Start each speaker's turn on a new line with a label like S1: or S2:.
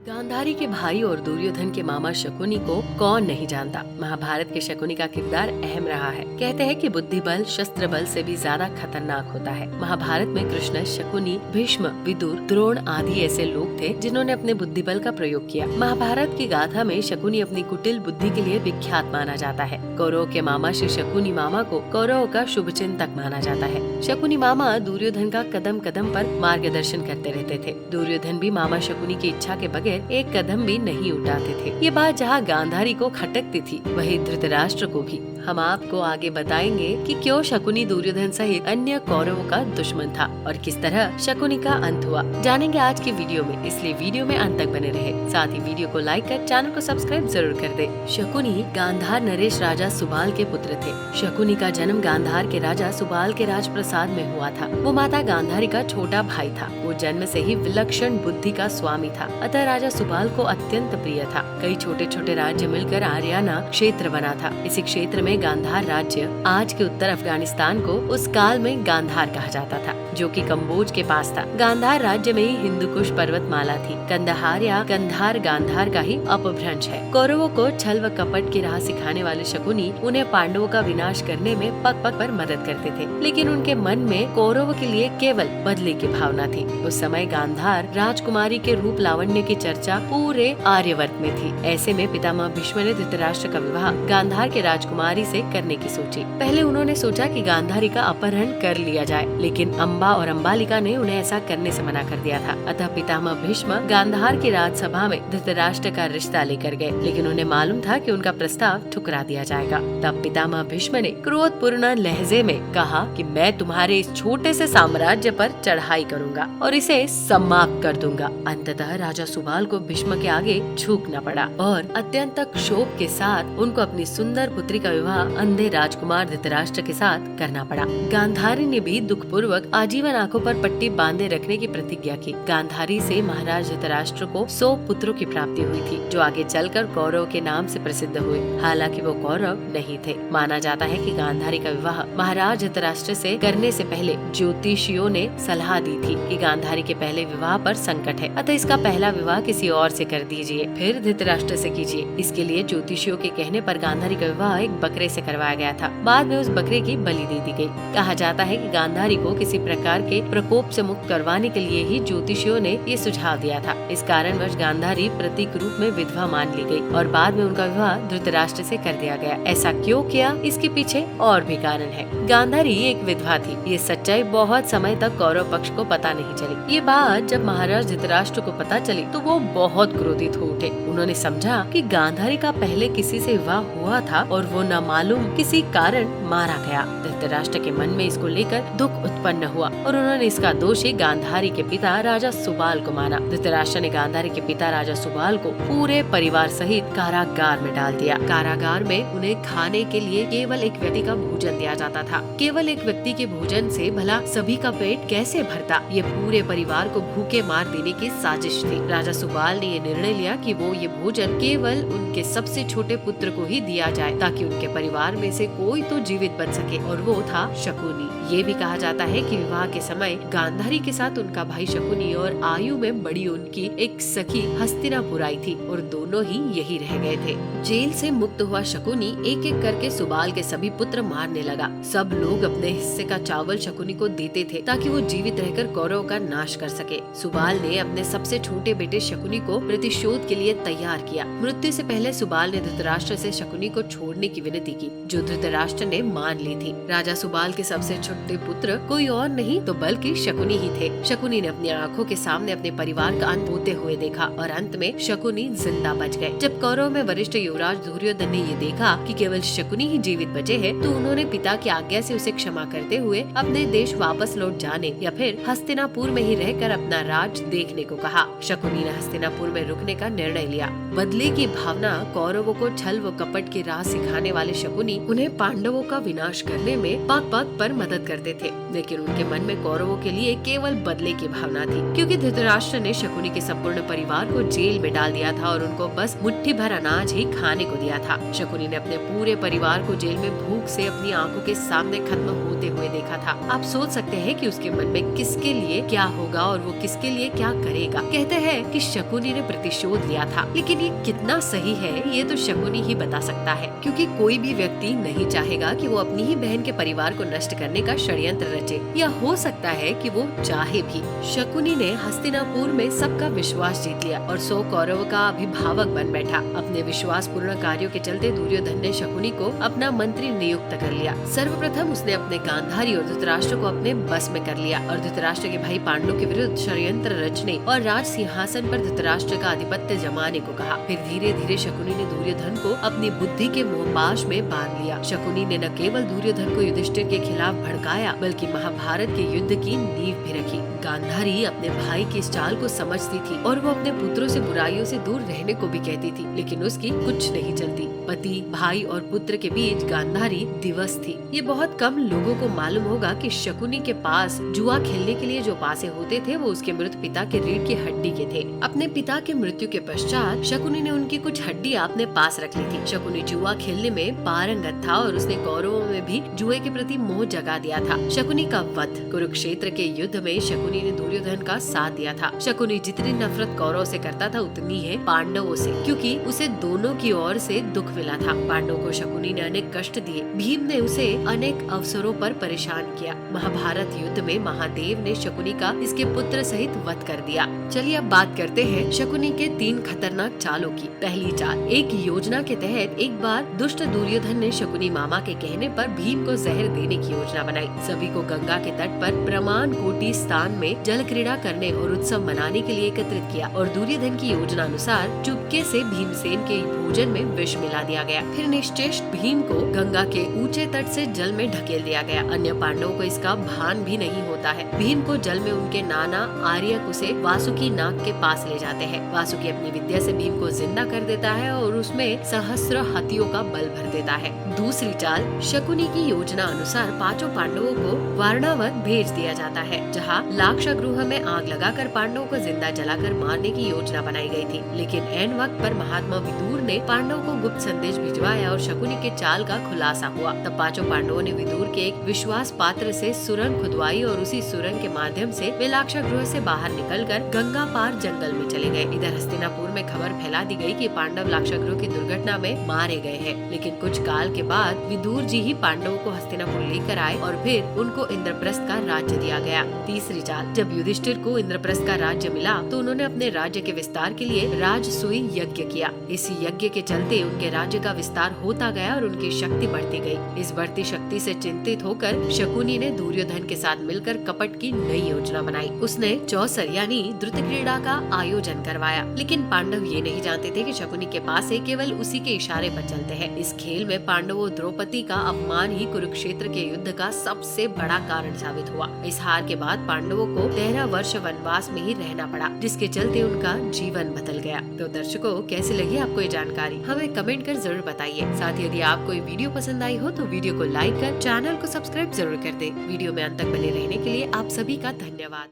S1: गांधारी के भाई और दुर्योधन के मामा शकुनी को कौन नहीं जानता। महाभारत के शकुनी का किरदार अहम रहा है। कहते हैं कि बुद्धि बल शस्त्र बल से भी ज्यादा खतरनाक होता है। महाभारत में कृष्ण, शकुनी, भीष्म, विदुर, द्रोण आदि ऐसे लोग थे जिन्होंने अपने बुद्धि बल का प्रयोग किया। महाभारत की गाथा में शकुनी अपनी कुटिल बुद्धि के लिए विख्यात माना जाता है। कौरव के मामा श्री शकुनी मामा को कौरव का शुभ चिंतक माना जाता है। शकुनी मामा दुर्योधन का कदम कदम पर मार्गदर्शन करते रहते थे। दुर्योधन भी मामा शकुनी की इच्छा के बगैर एक कदम भी नहीं उठाते थे। ये बात जहाँ गांधारी को खटकती थी, वही धृतराष्ट्र को भी। हम आपको आगे बताएंगे कि क्यों शकुनी दुर्योधन सहित अन्य कौरवों का दुश्मन था और किस तरह शकुनी का अंत हुआ, जानेंगे आज की वीडियो में। इसलिए वीडियो में अंत तक बने रहे। साथ ही वीडियो को लाइक कर चैनल को सब्सक्राइब जरूर कर दे। शकुनी गांधार नरेश राजा सुबाल के पुत्र थे। शकुनी का जन्म गांधार के राजा सुबाल के राजप्रसाद में हुआ था। वो माता गांधारी का छोटा भाई था। वो जन्म से ही विलक्षण बुद्धि का स्वामी था, अतः राजा सुबाल को अत्यंत प्रिय था। कई छोटे छोटे राज्य मिलकर आर्याना क्षेत्र बना था। इसी क्षेत्र में गांधार राज्य, आज के उत्तर अफगानिस्तान को उस काल में गांधार कहा जाता था, जो कि कम्बोज के पास था। गांधार राज्य में ही हिंदुकुश पर्वतमाला थी। कंदहार या कंधार गांधार का ही अपभ्रंश है। कौरवों को छल व कपट की राह सिखाने वाले शकुनी उन्हें पांडवों का विनाश करने में पग पग पर मदद करते थे, लेकिन उनके मन में कौरवों के लिए केवल बदले की भावना थी। उस समय गांधार राजकुमारी के रूप लावण्य की चर्चा पूरे आर्यवर्त में थी। ऐसे में पितामह भीष्म ने धृतराष्ट्र का विवाह गांधार के राजकुमारी से करने की सोची। पहले उन्होंने सोचा कि गांधारी का अपहरण कर लिया जाए, लेकिन अम्बा और अम्बालिका ने उन्हें ऐसा करने से मना कर दिया था। अतः पितामह भीष्म गांधार की राजसभा में धृतराष्ट्र का रिश्ता लेकर गए, लेकिन उन्हें मालूम था कि उनका प्रस्ताव ठुकरा दिया जाएगा। तब पितामह भीष्म ने क्रोधपूर्ण लहजे में कहा कि मैं तुम्हारे इस छोटे से साम्राज्य पर चढ़ाई करूंगा और इसे समाप्त कर दूंगा। अंततः राजा सुबाल को भीष्म के आगे झुकना पड़ा और अत्यंत क्षोभ के साथ उनको अपनी सुंदर पुत्री का विवाह अंधे राजकुमार धृतराष्ट्र के साथ करना पड़ा। गांधारी ने भी दुख पूर्वक आजीवन आंखों पर पट्टी बांधे रखने की प्रतिज्ञा की। गांधारी से महाराज धृतराष्ट्र को 100 पुत्रों की प्राप्ति हुई थी, जो आगे चलकर कौरव के नाम से प्रसिद्ध हुए। हालांकि वो कौरव नहीं थे। माना जाता है कि गांधारी का विवाह महाराज धृतराष्ट्र से करने से पहले ज्योतिषियों ने सलाह दी थी कि गांधारी के पहले विवाह पर संकट है, अतः इसका पहला विवाह किसी और से कर दीजिए, फिर धृतराष्ट्र से कीजिए। इसके लिए ज्योतिषियों के कहने पर गांधारी का विवाह एक बकरे से करवाया गया था। बाद में उस बकरे की बलि दे दी गई। कहा जाता है कि गांधारी को किसी प्रकार के प्रकोप से मुक्त करवाने के लिए ही ज्योतिषियों ने ये सुझाव दिया था। इस कारणवश गांधारी प्रतीक रूप में विधवा मान ली गई और बाद में उनका विवाह धृतराष्ट्र से कर दिया गया। ऐसा क्यों किया, इसके पीछे और भी कारण है। गांधारी एक विधवा थी। ये सच्चाई बहुत समय तक कौरव पक्ष को पता नहीं चली। ये बात जब महाराज धृतराष्ट्र को पता चली तो वो बहुत क्रोधित हो उठे। उन्होंने समझा कि गांधारी का पहले किसी से विवाह हुआ था और वो न मालूम किसी कारण मारा गया। धृतराष्ट्र के मन में इसको लेकर दुख उत्पन्न हुआ और उन्होंने इसका दोषी गांधारी के पिता राजा सुबाल को माना। धृतराष्ट्र ने गांधारी के पिता राजा सुबाल को पूरे परिवार सहित कारागार में डाल दिया। कारागार में उन्हें खाने के लिए केवल एक व्यक्ति का भोजन दिया जाता था। केवल एक व्यक्ति के भोजन से भला सभी का पेट कैसे भरता। ये पूरे परिवार को भूखे मार देने की साजिश थी। राजा सुबाल ने ये निर्णय लिया कि वो ये भोजन केवल उनके सबसे छोटे पुत्र को ही दिया जाए, ताकि उनके परिवार में से कोई तो जीवित बच सके, और वो था शकुनी। ये भी कहा जाता है कि विवाह के समय गांधारी के साथ उनका भाई शकुनी और आयु में बड़ी उनकी एक सखी हस्तिनापुर आई थी और दोनों ही यही रह गए थे। जेल से मुक्त हुआ शकुनी एक एक करके सुबाल के सभी पुत्र मारने लगा। सब लोग अपने हिस्से का चावल शकुनी को देते थे ताकि वो जीवित रहकर कौरव का नाश कर सके। सुबाल ने अपने सबसे छोटे बेटे शकुनी को प्रतिशोध के लिए तैयार किया। मृत्यु से पहले सुबाल ने धृतराष्ट्र से शकुनी को छोड़ने की विनती की, जो धृतराष्ट्र ने मान ली थी। राजा सुबाल के सबसे छोटे पुत्र कोई और नहीं तो बल्कि शकुनी ही थे। शकुनी ने अपनी आंखों के सामने अपने परिवार का अंत होते हुए देखा और अंत में शकुनी जिंदा बच गए। जब कौरव में वरिष्ठ युवराज दुर्योधन ने ये देखा कि केवल शकुनी ही जीवित बचे हैं, तो उन्होंने पिता की आज्ञा से उसे क्षमा करते हुए अपने देश वापस लौट जाने या फिर हस्तिनापुर में ही रहकर अपना राज देखने को कहा। शकुनी ने हस्तिनापुर में रुकने का निर्णय लिया। बदले की भावना कौरवों को छल व कपट की राह सिखाने वाले शकुनी उन्हें पांडवों का विनाश करने में पाक पर मदद करते थे, लेकिन उनके मन में कौरवों के लिए केवल बदले की भावना थी, क्योंकि धृतराष्ट्र ने शकुनी के संपूर्ण परिवार को जेल में डाल दिया था और उनको बस मुट्ठी भर अनाज ही खाने को दिया था। शकुनी ने अपने पूरे परिवार को जेल में भूख से अपनी आंखों के सामने खत्म होते हुए देखा था। आप सोच सकते हैं कि उसके मन में किसके लिए क्या होगा और वो किसके लिए क्या करेगा। कहते हैं कि शकुनी ने प्रतिशोध लिया था, लेकिन ये कितना सही है ये तो शकुनी ही बता सकता है, क्योंकि कोई भी व्यक्ति नहीं चाहेगा कि वो अपनी ही बहन के परिवार को नष्ट करने का षड्यंत्र रचे, या हो सकता है कि वो चाहे भी। शकुनी ने हस्तिनापुर में सबका विश्वास जीत लिया और 100 कौरवों का अभिभावक बन बैठा। अपने विश्वास पूर्ण कार्यों के चलते दुर्योधन ने शकुनी को अपना मंत्री नियुक्त कर लिया। सर्वप्रथम उसने अपने गांधारी और धृतराष्ट्र को अपने बस में कर लिया और धृतराष्ट्र के भाई पांडु के विरुद्ध षड्यंत्र रचने और राज सिंहासन पर धृतराष्ट्र का आधिपत्य जमाने को कहा। फिर धीरे धीरे शकुनी ने दुर्योधन को अपनी बुद्धि के मोहपाश में बांध लिया। शकुनी ने न केवल दुर्योधन को युधिष्ठिर के खिलाफ भड़काया, बल्कि महाभारत के युद्ध की नींव भी रखी। गांधारी अपने भाई की इस चाल को समझती थी और वो अपने पुत्रों से बुराइयों से दूर रहने को भी कहती थी, लेकिन उसकी कुछ नहीं चलती। पति, भाई और पुत्र के बीच गांधारी दिवस थी। ये बहुत कम लोगों को मालूम होगा कि शकुनी के पास जुआ खेलने के लिए जो पासे होते थे वो उसके मृत पिता के रीढ़ की हड्डी के थे। अपने पिता के मृत्यु के पश्चात शकुनी ने उनकी कुछ हड्डियां अपने पास रख ली थी। शकुनी जुआ खेलने में पारंगत था और उसने कौरवों में भी जुए के प्रति मोह जगा दिया था। शकुनी का वध। कुरुक्षेत्र के युद्ध में शकुनी ने दुर्योधन का साथ दिया था। शकुनी जितनी नफरत कौरवों से करता था उतनी है पांडवों से, क्योंकि उसे दोनों की ओर से दुख मिला था। पांडवों को शकुनी ने अनेक कष्ट दिए। भीम ने उसे अनेक अवसरों पर परेशान किया। महाभारत युद्ध में महादेव ने शकुनी का इसके पुत्र सहित वध कर दिया। चलिए अब बात करते हैं शकुनी के 3 खतरनाक चालों की। पहली चाल, एक योजना के तहत एक बार दुष्ट दुर्योधन ने शकुनी मामा के कहने पर भीम को जहर देने की योजना बनाई। सभी को गंगा के तट पर प्रमाण कोटि स्थान में जल क्रीड़ा करने और उत्सव मनाने के लिए एकत्रित किया और दुर्योधन की योजना अनुसार चुपके से भीमसेन के भोजन में विष मिला दिया गया। फिर निश्चेष्ट भीम को गंगा के ऊंचे तट से जल में ढकेल दिया गया। अन्य पांडवों को इसका भान भी नहीं होता है। भीम को जल में उनके नाना आर्यकुसे वासुकी नाग के पास ले जाते हैं। वासुकी अपनी विद्या से भीम को जिंदा कर देता है और उसमें सहस्र हाथियों का बल भर देता है। दूसरी चाल, शकुनी की योजना अनुसार 5 पांडवों को वारणावत भेज दिया जाता है, जहाँ लाक्षागृह में आग लगाकर पांडवों को जिंदा जलाकर मारने की योजना बनाई गई थी। लेकिन ऐन वक्त पर महात्मा विदुर ने पांडवों को गुप्त संदेश भिजवाया और शकुनी के चाल का खुलासा हुआ। तब 5 पांडवों ने विदुर के एक विश्वास पात्र से सुरंग खुदवाई और उसी सुरंग के माध्यम से वे लाक्षागृह से बाहर निकलकर गंगा पार जंगल में चले गए। इधर हस्तिनापुर में खबर फैला दी गई कि पांडव लाक्षागृह की दुर्घटना में मारे गए हैं। लेकिन कुछ काल के बाद विदुर जी ही पांडवों को हस्तिनापुर लेकर आए और फिर उनको इंद्रप्रस्थ का राज्य दिया गया। तीसरी चाल, जब युधिष्ठिर को इंद्रप्रस्थ का राज्य मिला तो उन्होंने अपने राज्य के विस्तार के लिए राजसूय यज्ञ किया। इस यज्ञ के चलते उनके राज्य का विस्तार होता गया और उनकी शक्ति बढ़ती गई। इस बढ़ती शक्ति से चिंतित होकर शकुनी ने दुर्योधन के साथ मिलकर कपट की नई योजना बनाई। उसने चौसर यानी द्रुत क्रीड़ा का आयोजन करवाया। लेकिन पांडव ये नहीं जानते थे कि शकुनी के पास से केवल उसी के इशारे पर चलते हैं। इस खेल में पांडवों द्रौपदी का अपमान ही कुरुक्षेत्र के युद्ध का सबसे बड़ा कारण साबित हुआ। इस हार के बाद पांडवों को 13 वर्ष वनवास में ही रहना पड़ा, जिसके चलते उनका जीवन बदल गया। तो दर्शकों, कैसी लगी आपको ये जानकारी हमें कमेंट कर जरूर बताइए। साथ ही यदि आपको ये वीडियो पसंद आई हो तो वीडियो को लाइक कर चैनल को सब्सक्राइब जरूर कर दे। वीडियो में अंत तक बने रहने के लिए आप सभी का धन्यवाद।